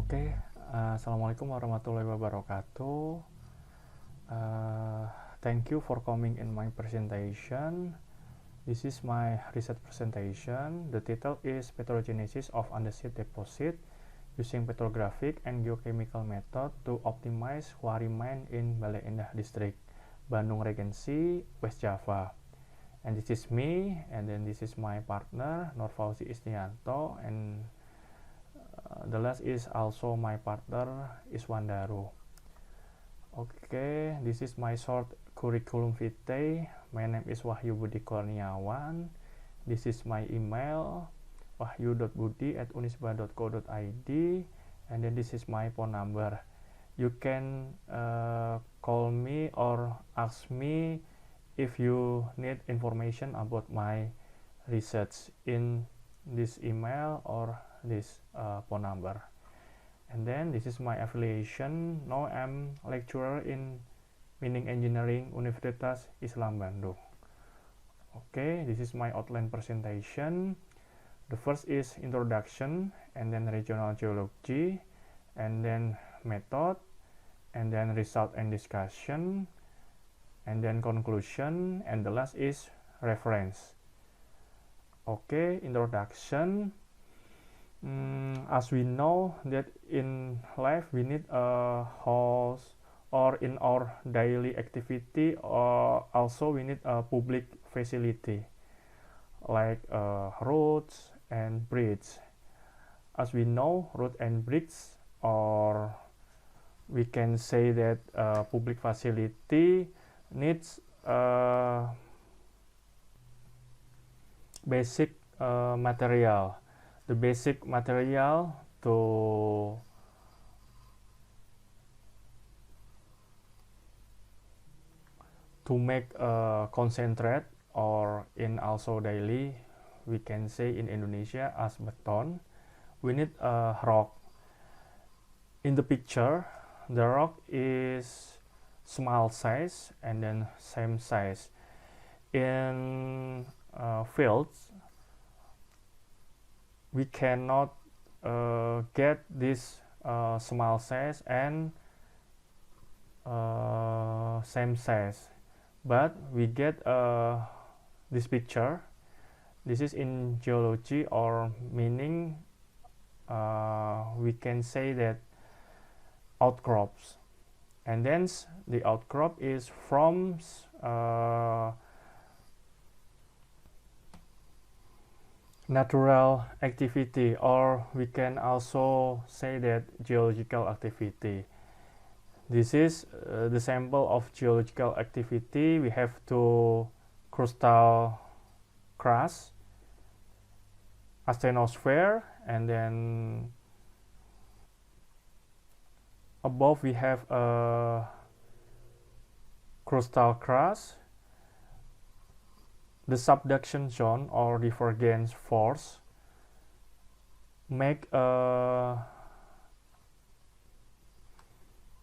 Oke, Assalamualaikum warahmatullahi wabarakatuh. Thank you for coming in my presentation. This is my research presentation. The title is Petrogenesis of Andesit Deposit using Petrographic and Geochemical Method to Optimize Quarry Mine in Bale Endah District, Bandung Regency, West Java. And this is me, and then this is my partner, Nur Fauzi Istianto, and the last is also my partner, Iswan Daru. Okay, this is my short curriculum vitae. My name is Wahyu Budi Kurniawan. This is my email, wahyu.budi@unisba.co.id, and then this is my phone number. You can call me or ask me if you need information about my research in this email or this phone number. And then this is my affiliation. Now I'm lecturer in Mining Engineering Universitas Islam Bandung. Okay, this is my outline presentation. The first is introduction, and then regional geology, and then method, and then result and discussion, and then conclusion, and the last is reference. Okay, introduction. As we know that in life we need a house, or in our daily activity, or also we need a public facility like roads and bridges. As we know, road and bridges, or we can say that public facility needs basic material. The basic material to make a concentrate, or in also daily we can say in Indonesia as beton, we need a rock. In the picture, the rock is small size and then same size. In fields, we cannot get this small size and same size, but we get this picture. This is in geology or mining. We can say that outcrops, and then the outcrop is from natural activity, or we can also say that geological activity. This is the sample of geological activity. We have two crustal crust, asthenosphere, and then above we have a crustal crust. The subduction zone or divergence force make a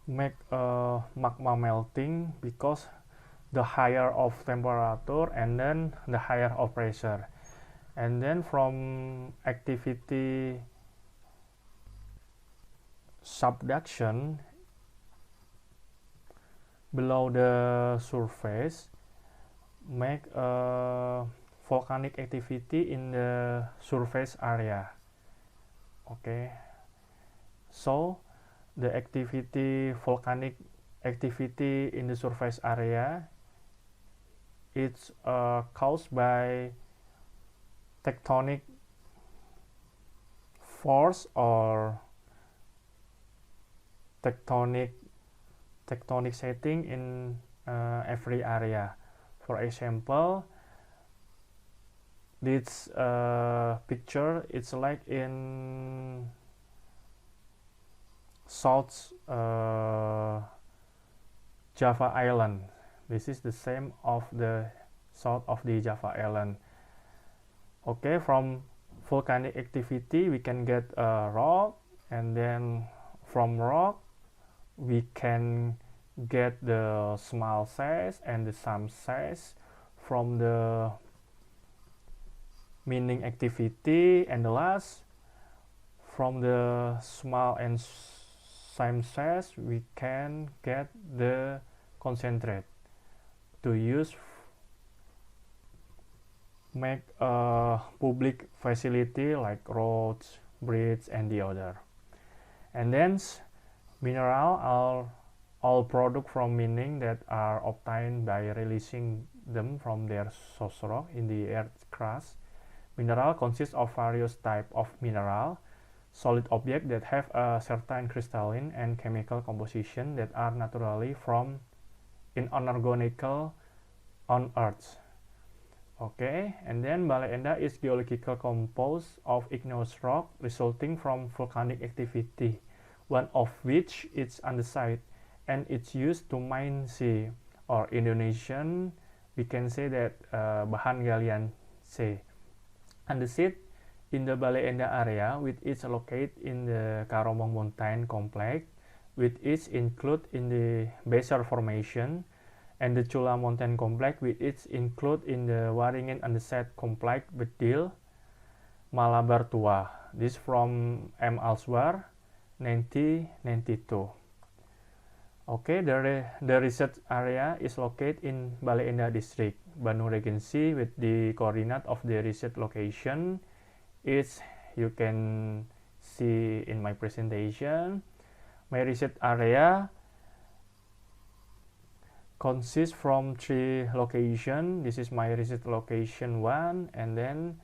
magma melting because the higher of temperature and then the higher of pressure. And then from activity subduction below the surface make a volcanic activity in the surface area. Okay, so the volcanic activity in the surface area, it's caused by tectonic force or tectonic setting in every area. For example, this picture, it's like in South Java Island. This is the same of the south of the Java Island. Okay, from volcanic activity we can get a rock, and then from rock we can get the small size and the some size from the mining activity, and the last from the small and same size we can get the concentrate to use make a public facility like roads, bridges, and the other. And then mineral are all product from mining that are obtained by releasing them from their source rock in the earth crust. Mineral consists of various types of mineral, solid objects that have a certain crystalline and chemical composition that are naturally from inorganical on Earth. Okay, and then Bale Endah is geological composed of igneous rock resulting from volcanic activity, one of which is andesite, and it's used to mine C, or Indonesian we can say that bahan galian C. Andesite in the Bale Endah area, which is located in the Karomong Mountain complex, which is included in the Basal Formation, and the Chula Mountain complex, which is included in the Waringin Andesite complex Bedil, Malabar Tua. This from M. Alswar, 1992. Okay, the research area is located in Bale Endah district, Bandung Regency, with the coordinate of the research location is you can see in my presentation. My research area consists from 3 locations. This is my research location 1, and then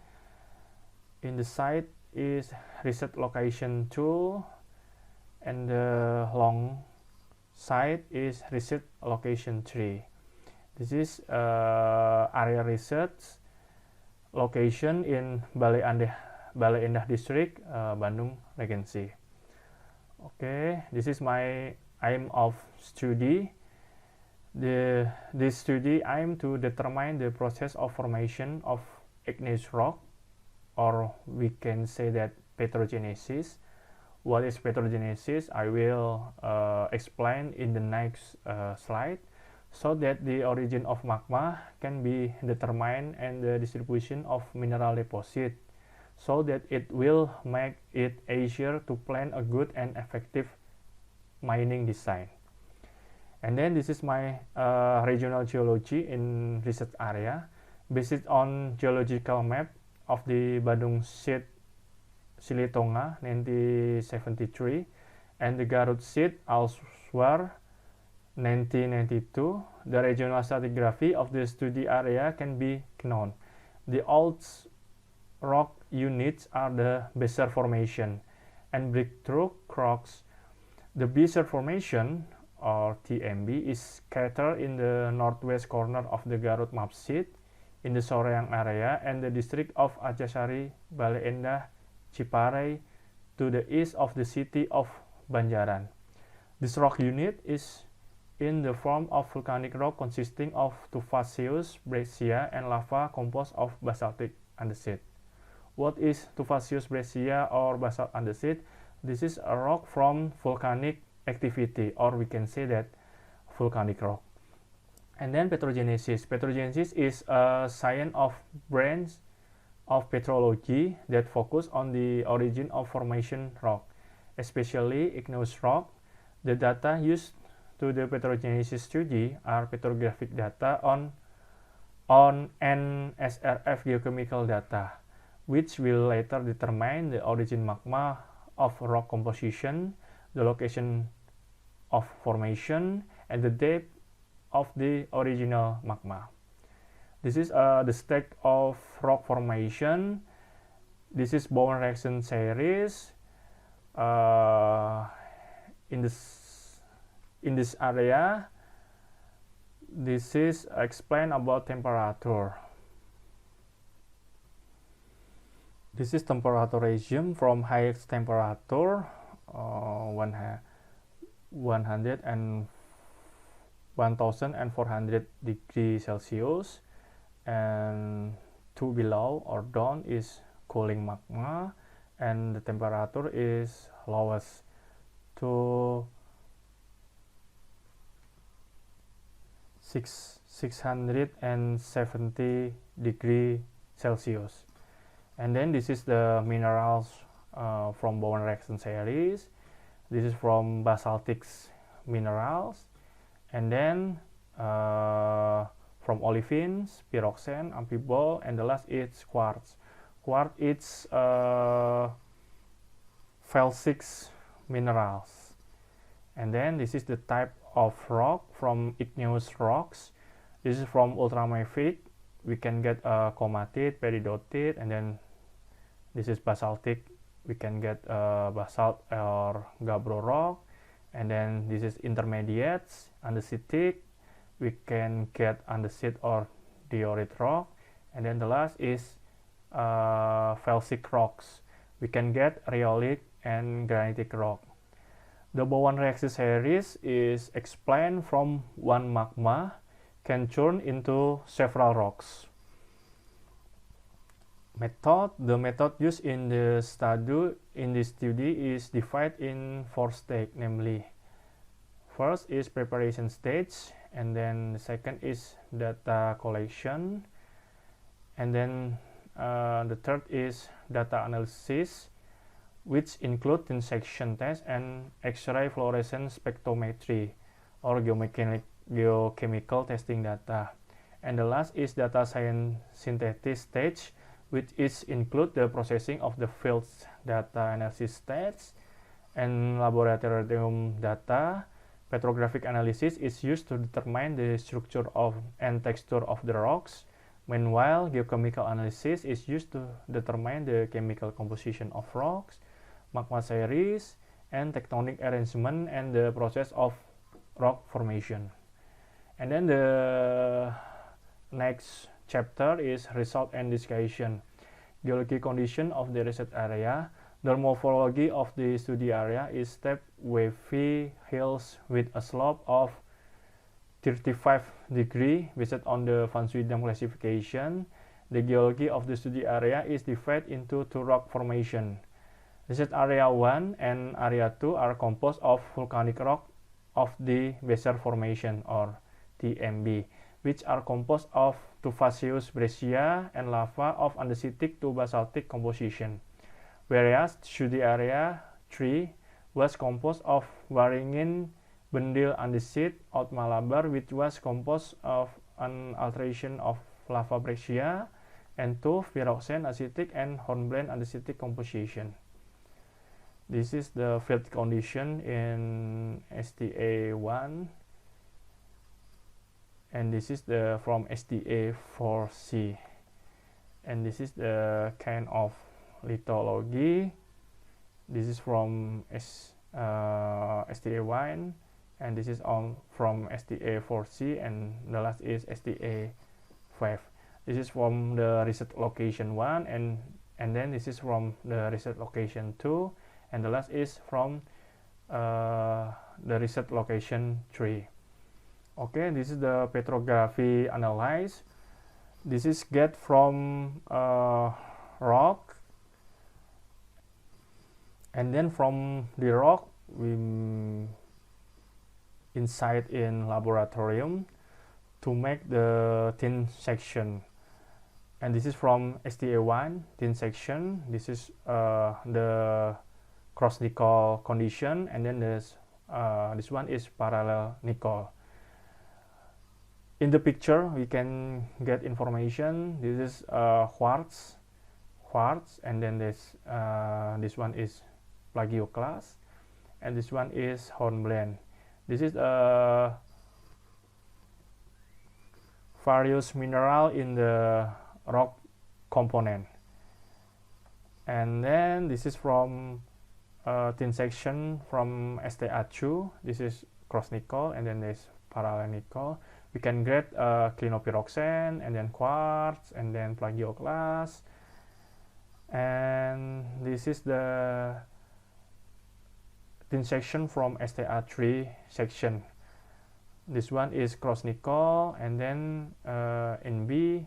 in the site is research location 2, and the long site is research location 3. This is area research location in Bale Endah district, Bandung Regency. Okay, this is my aim of study. This study aim to determine the process of formation of igneous rock, or we can say that petrogenesis. What is petrogenesis? I will explain in the next slide, so that the origin of magma can be determined and the distribution of mineral deposit, so that it will make it easier to plan a good and effective mining design. And then this is my regional geology in research area, based on geological map of the Badung Sheet Silitonga 1973 and the Garut Sheet Alswar 1992. The regional stratigraphy of the study area can be known. The old rock units are the Basal Formation and Breakthrough rocks. The Basal Formation, or TMB, is scattered in the northwest corner of the Garut map sheet in the Soreang area and the district of Acehsari, Bale Endah, Ciparai, to the east of the city of Banjaran. This rock unit is in the form of volcanic rock consisting of tufaceous breccia and lava composed of basaltic andesite. What is tufaceous breccia or basalt andesite? This is a rock from volcanic activity, or we can say that volcanic rock. And then petrogenesis. Petrogenesis is a science of branch of petrology that focus on the origin of formation rock, especially igneous rock. The data used to the petrogenesis study are petrographic data on NSRF geochemical data, which will later determine the origin magma of rock composition, the location of formation, and the depth of the original magma. This is the state of rock formation. This is bone reaction series. In this area, this is explain about temperature. This is temperature regime from highest temperature 100 and 1400 degrees Celsius, and to below or down is cooling magma, and the temperature is lowest to 670 degrees Celsius. And then this is the minerals from Bowen reaction series. This is from basaltic minerals, and then from olivines, pyroxene, amphibole, and the last is quartz. Quartz is felsic minerals. And then this is the type of rock from igneous rocks. This is from ultramafic. We can get comatite, peridotite, and then this is basaltic. We can get basalt or gabbro rock. And then this is intermediates, andesitic. We can get andesite or diorite rock. And then the last is felsic rocks. We can get rhyolic and granitic rock. The Bowen reaction series is explained from one magma can turn into several rocks. The method used in the study is divided in 4 stages, namely, first is preparation stage, and then the second is data collection, and then the third is data analysis, which include dissection test and X-ray fluorescence spectrometry or geochemical testing data. And the last is data science synthesis stage, which is include the processing of the field data analysis stage and laboratorium data. Petrographic analysis is used to determine the structure of and texture of the rocks. Meanwhile, geochemical analysis is used to determine the chemical composition of rocks, magma series, and tectonic arrangement and the process of rock formation. And then the next chapter is result and discussion. Geology condition of the research area. The morphology of the study area is steep wavy hills with a slope of 35 degrees based on the Van Swijdam classification. The geology of the study area is divided into 2 rock formation. Research area 1 and area 2 are composed of volcanic rock of the Becher Formation or TMB, which are composed of tufaceous breccia and lava of andesitic to basaltic composition. Whereas study area 3 was composed of Waringin Bendyl andesite out Malabar, which was composed of an alteration of lava breccia and tuff, pyroxene, acetic, and hornblende andesitic composition. This is the field condition in STA1, and this is the from STA4C, and this is the kind of lithology. This is from STA1, and this is from STA4C, and the last is STA5. This is from the research location 1, and then this is from the research location 2, and the last is from the research location 3. Okay, this is the petrography analysis. This is get from rock, and then from the rock we inside in laboratorium to make the thin section. And this is from STA1 thin section. This is the cross-nickel condition, and then this one is parallel nickel. In the picture, we can get information. This is quartz, and then this one is plagioclase, and this one is hornblende. This is various mineral in the rock component. And then this is from thin section from STA2. This is cross nickel, and then there's parallel nickel. We can get clinopyroxene, and then quartz, and then plagioclase. And this is the thin section from STA3 section. This one is cross nickel, and then in B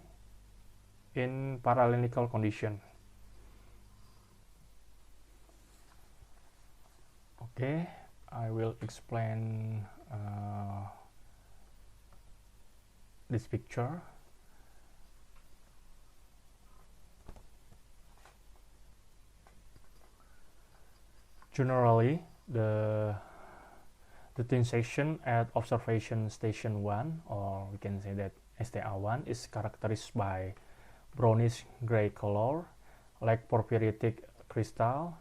in parallel nickel condition. Okay, I will explain this picture. Generally, the thin section at observation station 1, or we can say that STA1, is characterized by brownish gray color, like porphyritic crystal.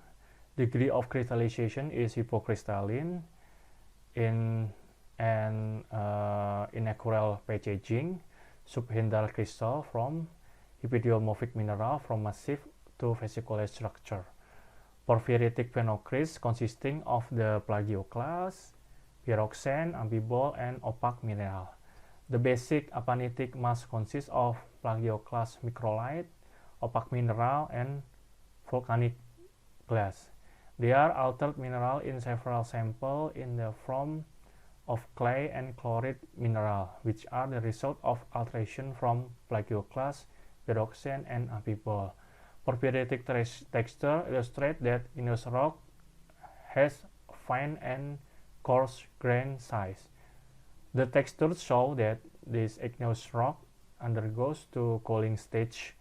Degree of crystallization is hypocrystalline in an inequal packaging. Subhedral crystal from epidiomic mineral from massive to vesicular structure. Porphyritic phenocryst consisting of the plagioclase, pyroxene, amphibole, and opaque mineral. The basic apanitic mass consists of plagioclase microlite, opaque mineral, and volcanic glass. They are altered mineral in several samples in the form of clay and chloride mineral, which are the result of alteration from plagioclase, pyroxene, and amphibole. Porphyritic texture illustrates that igneous rock has fine and coarse grain size. The textures show that this igneous rock undergoes two cooling stages,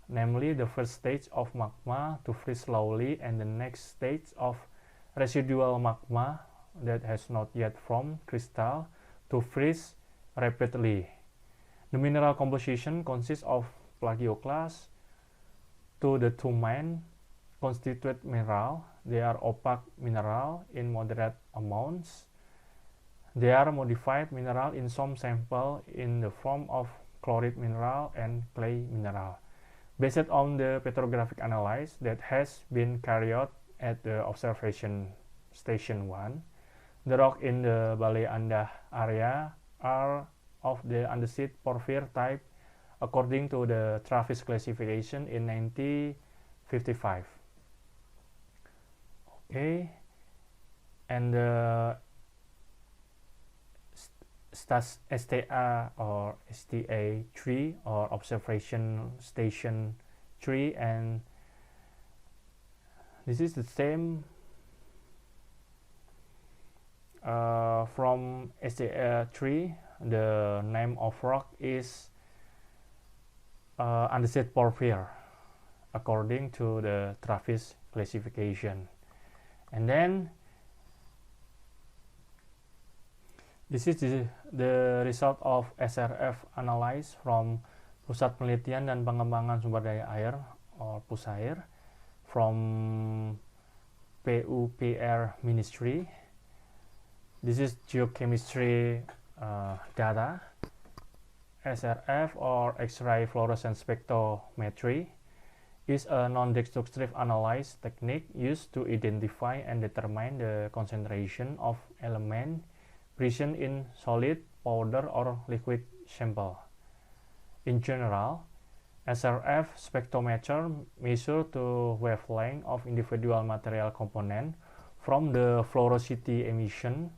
namely the first stage of magma to freeze slowly and the next stage of residual magma that has not yet formed crystal to freeze rapidly. The mineral composition consists of plagioclase to the two main constituent mineral. They are opaque mineral in moderate amounts. They are modified mineral in some sample in the form of chloride mineral and clay mineral. Based on the petrographic analysis that has been carried out at the observation station 1, the rock in the Balai Andah area are of the andesite porphyr type according to the Travis classification in 1955. Okay, and the STA or STA3 or observation station 3, and this is the same from STA3. The name of rock is andesite porphyr according to the Travis classification. And then this is the result of SRF analysis from Pusat Penelitian dan Pengembangan Sumber Daya Air or PUSAIR from PUPR Ministry. This is geochemistry data. SRF or X-ray fluorescence spectrometry is a non-destructive analysis technique used to identify and determine the concentration of element present in solid, powder, or liquid sample. In general, SRF spectrometer measures the wavelength of individual material component from the fluorosity emission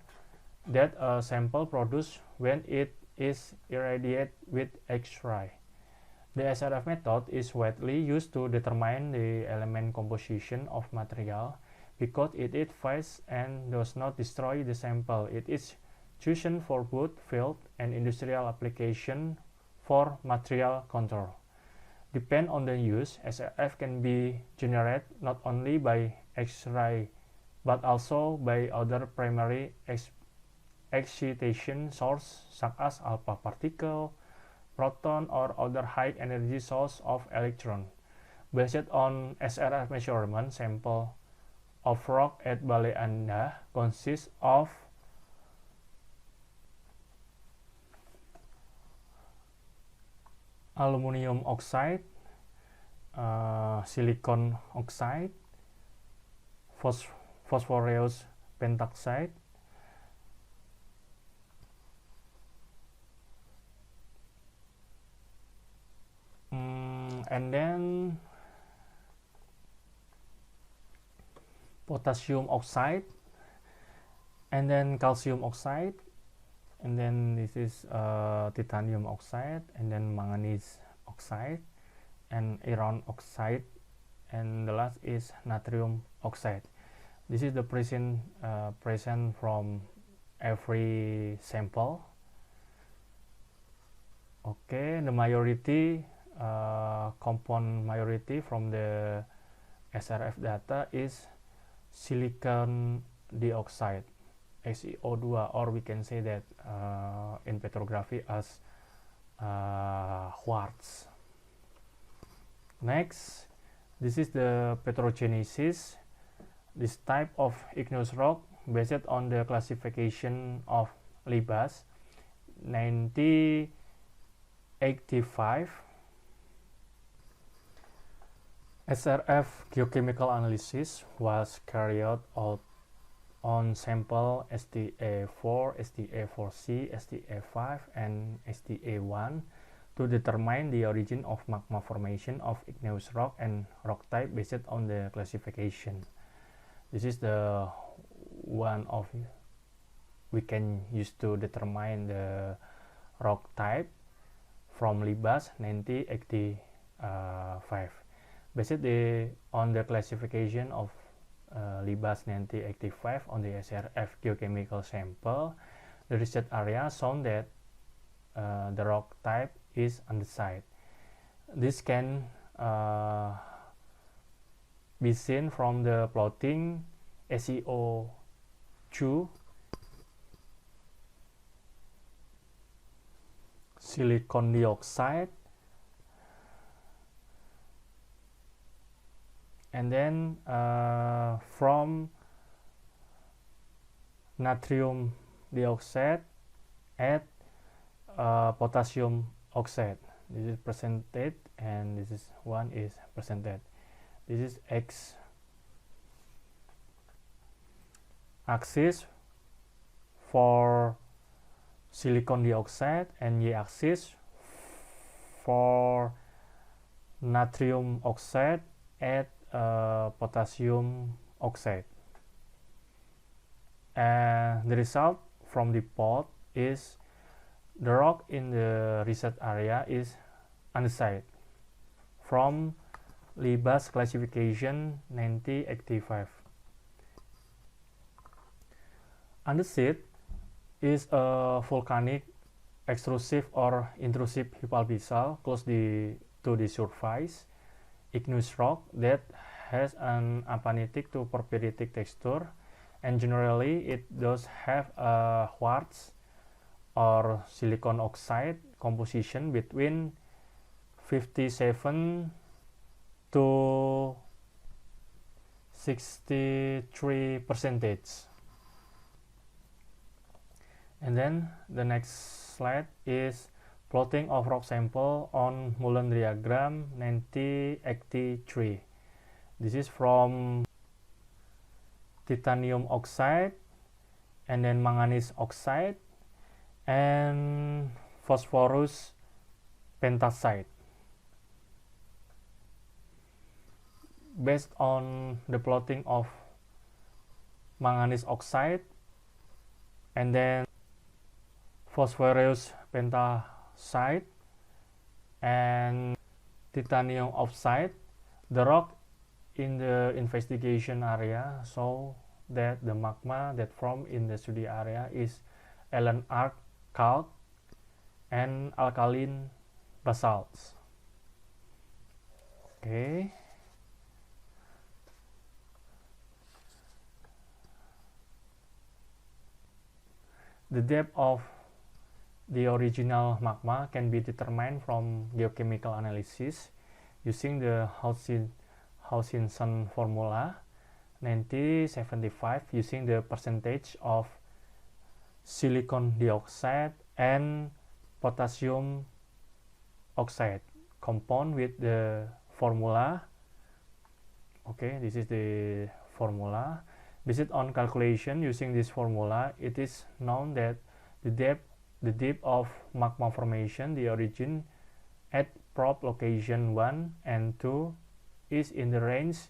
that a sample produces when it is irradiated with X-ray. The SRF method is widely used to determine the element composition of material because it is fast and does not destroy the sample. It is chosen for both field and industrial application for material control. Depending on the use, SRF can be generated not only by X-ray but also by other primary excitation sources such as alpha particle, proton, or other high energy source of electron. Based on SRF measurement, sample of rock at Balai Andah consists of aluminum oxide, silicon oxide, phosphorus pentoxide, and then potassium oxide, and then calcium oxide, and then this is titanium oxide, and then manganese oxide, and iron oxide, and the last is natrium oxide. This is the present from every sample. Okay, the majority compound majority from the SRF data is silicon dioxide, SiO2, or we can say that in petrography as quartz. Next, this is the petrogenesis. This type of igneous rock based on the classification of Libas 1985. SRF geochemical analysis was carried out on sample SDA4, SDA4C, SDA5, and SDA1 to determine the origin of magma formation of igneous rock and rock type based on the classification. This is the one of we can use to determine the rock type from Libas 1985. Based on the classification of Libas 1985 on the SRF geochemical sample, the research area shown that the rock type is andesite. This can be seen from the plotting SiO2, silicon dioxide, and then from natrium dioxide at potassium oxide. This is presented, and this is one is presented. This is X axis for silicon dioxide and Y axis for natrium oxide at potassium oxide. And the result from the plot is the rock in the research area is andesite from Libas classification 1985. Andesite is a volcanic extrusive or intrusive hypalpizal close to the surface igneous rock that has an apanitic to porphyritic texture, and generally it does have a quartz or silicon oxide composition between 57 to 63%. And then the next slide is plotting of rock sample on Mullen diagram 1983. This is from titanium oxide, and then manganese oxide, and phosphorus pentasite. Based on the plotting of manganese oxide and then phosphorus pentasite and titanium oxide, the rock in the investigation area show that the magma that formed in the study area is Allan arc calc and alkaline basalts. Okay. The depth of the original magma can be determined from geochemical analysis using the Hutchinson formula 1975, using the percentage of silicon dioxide and potassium oxide compound with the formula. Okay, this is the formula. Based on calculation using this formula, it is known that the depth of magma formation, the origin at probe location 1 and 2 is in the range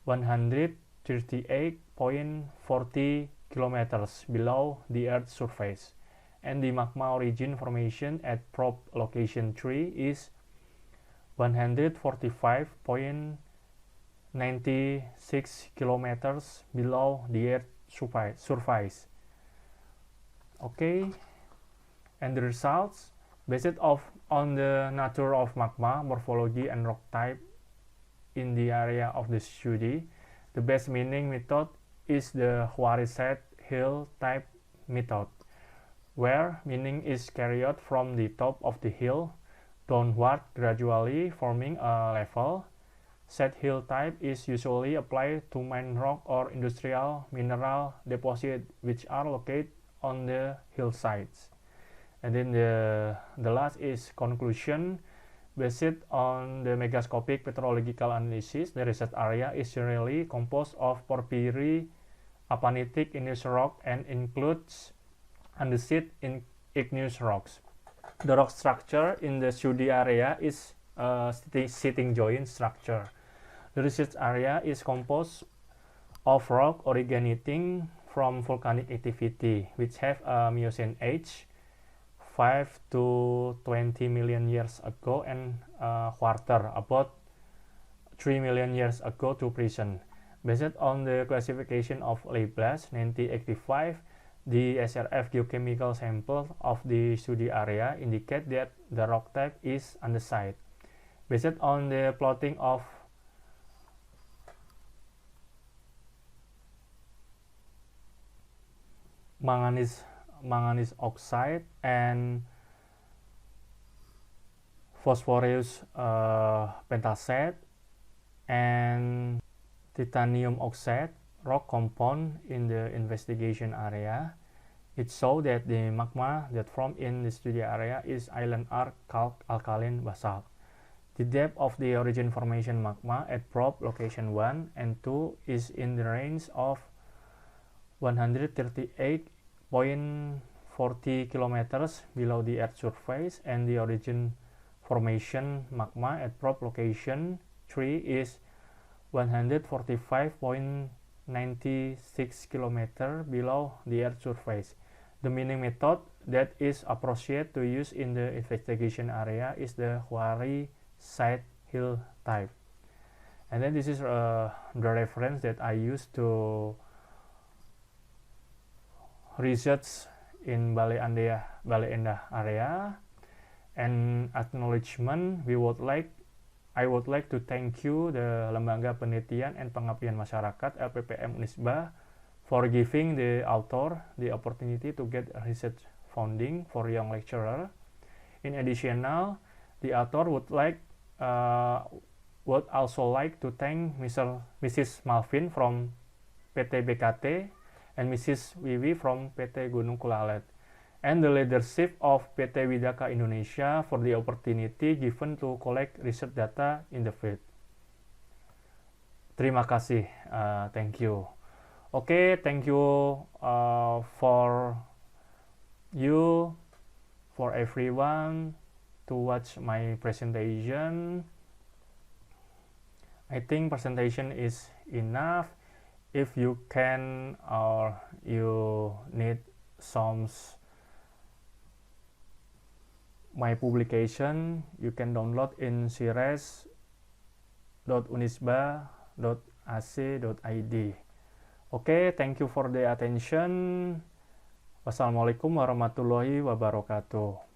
138.40 kilometers below the Earth's surface, and the magma origin formation at probe location 3 is 145.96 kilometers below the Earth's surface. Okay, and the results based on the nature of magma, morphology, and rock type in the area of the study, The best mining method is the Quarry-Site Hill type method, where mining is carried out from the top of the hill downward gradually, forming a level. Site hill type is usually applied to mine rock or industrial mineral deposits which are located on the hillsides. And then the last is conclusion. Based on the megascopic petrological analysis, the research area is generally composed of porphyry, apanitic igneous rock, and includes andesite igneous rocks. The rock structure in the study area is a sitting joint structure. The research area is composed of rock originating from volcanic activity, which have a Miocene age 5 to 20 million years ago and a quarter, about 3 million years ago to present. Based on the classification of Leiblas 1985, the SRF geochemical sample of the study area indicate that the rock type is andesite. Based on the plotting of manganese oxide and phosphorus pentasate and titanium oxide rock compound in the investigation area, it shows that the magma that formed in the study area is island arc calc alkaline basalt. The depth of the origin formation magma at probe location 1 and 2 is in the range of 138.40 kilometers below the Earth's surface, and the origin formation magma at probe location 3 is 145.96 kilometers below the Earth's surface. The mining method that is appropriate to use in the investigation area is the Quarry-Site Hill type. And then this is the reference that I used to research in Bale Endah area. And acknowledgement, I would like to thank you, the Lembaga Penelitian and Pengabdian Masyarakat LPPM Unisba, for giving the author the opportunity to get research funding for young lecturer. In addition, the author would also like to thank Mrs. Malvin from PT BKT and Mrs. Wiwi from PT Gunung Kulalet, and the leadership of PT Widaka Indonesia for the opportunity given to collect research data in the field. Terima kasih. Thank you. Okay, thank you for everyone to watch my presentation. I think presentation is enough. If you can or you need some my publication, you can download in cires.unisba.ac.id. Okay, thank you for the attention. Wassalamualaikum warahmatullahi wabarakatuh.